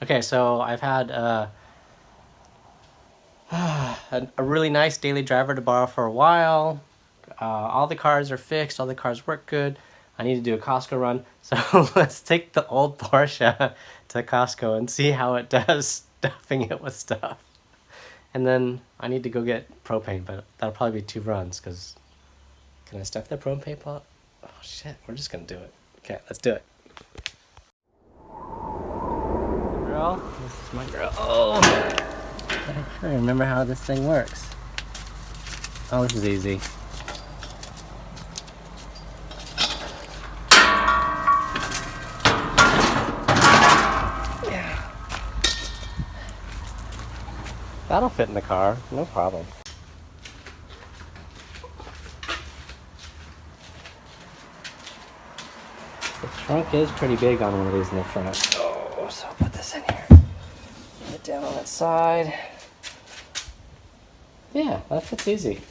Okay, so I've had a really nice daily driver to borrow for a while. All the cars are fixed, all the cars work good. I need to do a Costco run, so let's take the old Porsche to Costco and see how it does stuffing it with stuff. And then I need to go get propane, but that'll probably be 2 runs, because can I stuff the propane pot? Oh shit, we're just gonna do it. Okay, let's do it. Girl, this is my girl. Oh, I don't remember how this thing works. Oh, this is easy. Yeah. That'll fit in the car, no problem. The trunk is pretty big on one of these in the front. Oh, so I'll put this in here. Put it down on that side. Yeah, that fits easy.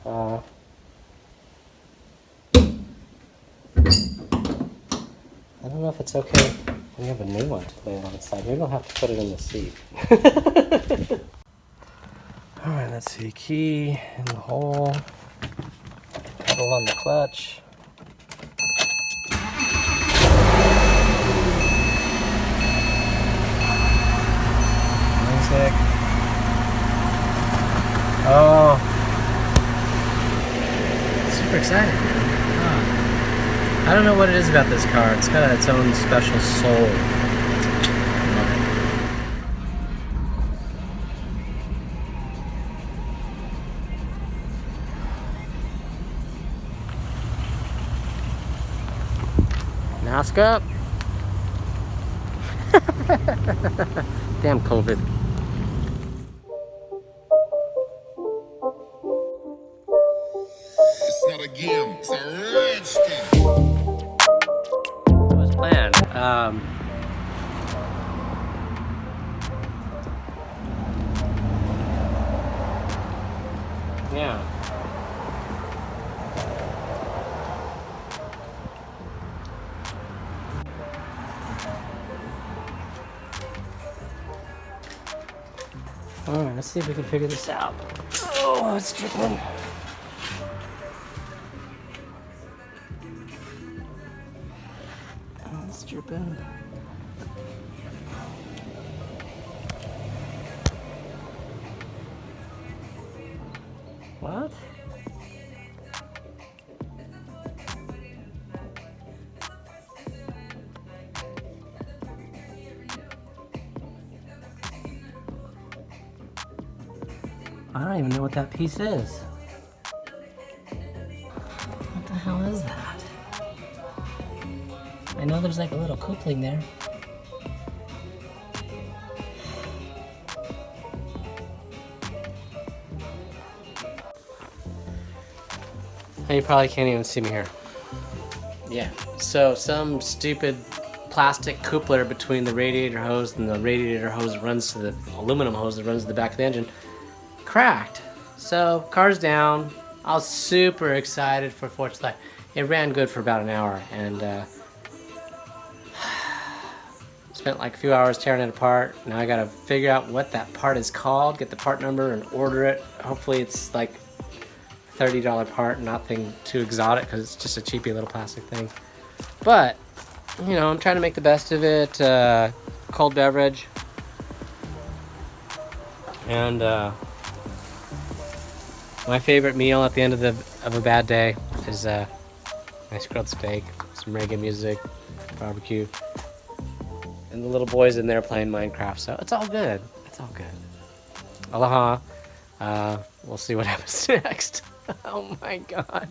I don't know if it's okay. We have a new one to lay on the side. Maybe I'll have to put it in the seat. Alright, let's see. Key in the hole. Pedal on the clutch. Music. Oh. Super excited. I don't know what it is about this car. It's got its own special soul. Mask up. Damn COVID. It's not a game, it's a rich thing. It was planned. Yeah. Alright, let's see if we can figure this out. Oh, it's dripping. Oh, it's dripping. What? I don't even know what that piece is. What the hell is that? I know there's like a little coupling there. You probably can't even see me here. Yeah, so some stupid plastic coupler between the radiator hose and the radiator hose that runs to the aluminum hose that runs to the back of the engine cracked. So car's down. I was super excited for 4th of July. It ran good for about an hour, and spent like a few hours tearing it apart. Now I gotta figure out what that part is called, get the part number and order it. Hopefully it's like $30 part, nothing too exotic, because it's just a cheapy little plastic thing. But, you know, I'm trying to make the best of it. Cold beverage. And my favorite meal at the end of a bad day is nice grilled steak, some reggae music, barbecue, and the little boys in there playing Minecraft. So it's all good. It's all good. Aloha. We'll see what happens next. Oh my god.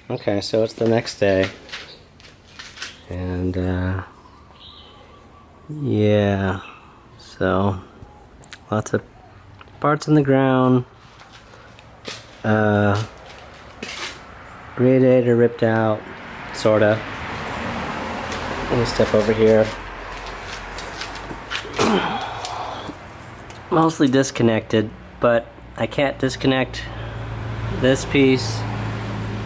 Okay, so it's the next day. And yeah. So lots of parts on the ground. Radiator ripped out, sorta. Let me step over here. Mostly disconnected, but I can't disconnect this piece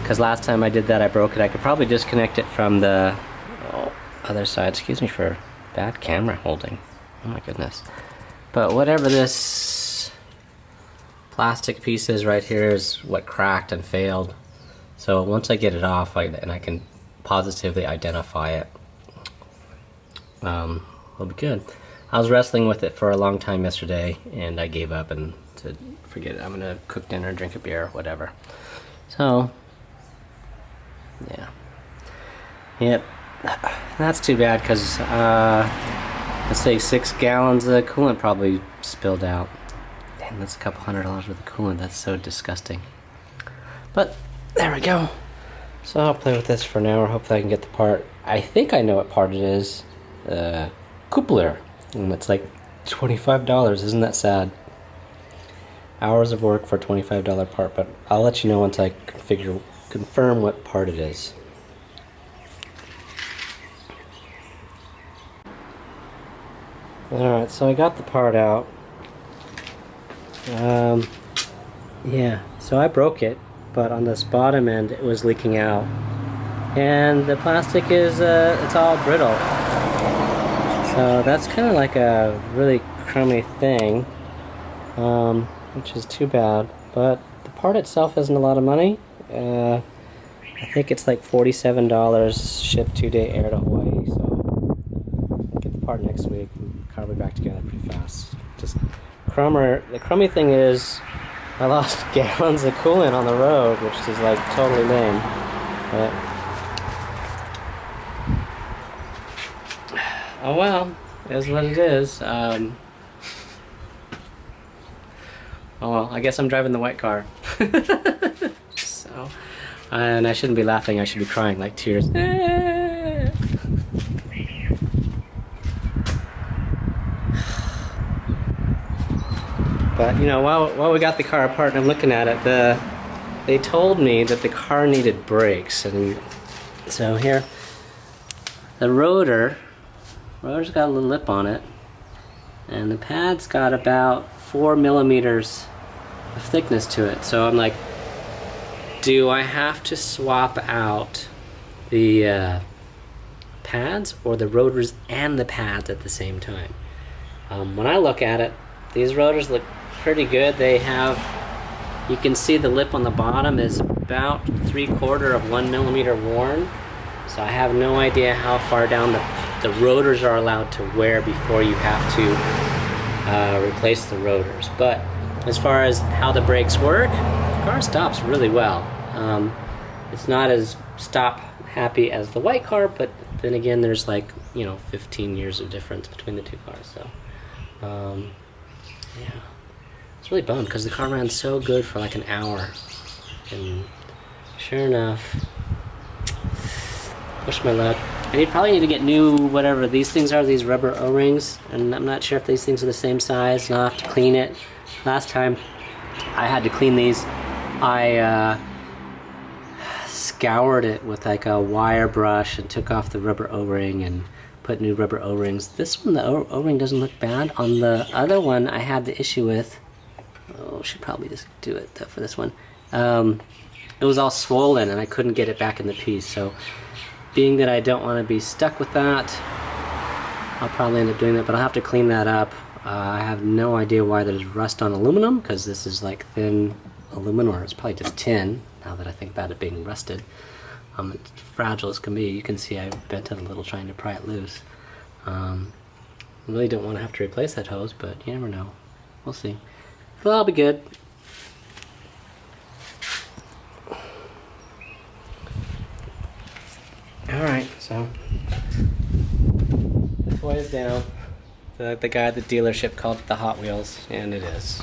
because last time I did that I broke it. I could probably disconnect it from the other side. Excuse me for bad camera holding. Oh my goodness. But whatever this plastic piece is right here is what cracked and failed. So once I get it off and I can positively identify it, it'll be good. I was wrestling with it for a long time yesterday and I gave up and said forget it. I'm gonna cook dinner, drink a beer, whatever. So yeah, yep. That's too bad because let's say 6 gallons of coolant probably spilled out. Damn, that's a couple $100 worth of coolant. That's so disgusting. But there we go. So I'll play with this for an hour. Hopefully I can get the part. I think I know what part it is. Coupler. And it's like $25. Isn't that sad? Hours of work for a $25 part. But I'll let you know once I confirm what part it is. Alright, so I got the part out. Yeah, so I broke it, but on this bottom end it was leaking out. And the plastic is, it's all brittle. So that's kind of like a really crummy thing, which is too bad. But the part itself isn't a lot of money. I think it's like $47 shipped 2-day air to Hawaii, so I'll get the part next week. Car will be back together pretty fast. Just the crummy thing is I lost gallons of coolant on the road, which is like totally lame. But oh well, it is what it is. Oh well, I guess I'm driving the white car. So, and I shouldn't be laughing, I should be crying, like tears. But you know, while we got the car apart and I'm looking at it, they told me that the car needed brakes, and so here, the rotor's got a little lip on it, and the pad's got about 4 millimeters of thickness to it. So I'm like, do I have to swap out the pads or the rotors and the pads at the same time? When I look at it, these rotors look pretty good. They have, you can see the lip on the bottom is about 3/4 of 1 millimeter worn. So I have no idea how far down the rotors are allowed to wear before you have to replace the rotors. But as far as how the brakes work, the car stops really well. It's not as stop happy as the white car, but then again, there's like, you know, 15 years of difference between the two cars. So yeah, it's really bummed because the car ran so good for like an hour, and sure enough, push my luck. I probably need to get new, whatever these things are, these rubber O-rings, and I'm not sure if these things are the same size, and I'll have to clean it. Last time I had to clean these, I scoured it with like a wire brush and took off the rubber O-ring and put new rubber O-rings. This one, the O-ring doesn't look bad. On the other one, I had the issue with, should probably just do it for this one. It was all swollen and I couldn't get it back in the piece. So being that I don't want to be stuck with that, I'll probably end up doing that, but I'll have to clean that up. I have no idea why there's rust on aluminum, because this is like thin aluminum, or it's probably just tin, now that I think about it being rusted. It's fragile as can be. You can see I bent it a little trying to pry it loose. I really don't want to have to replace that hose, but you never know. We'll see. Well, I'll be good. Alright, so the toy is down. The guy at the dealership called it the Hot Wheels, and it is.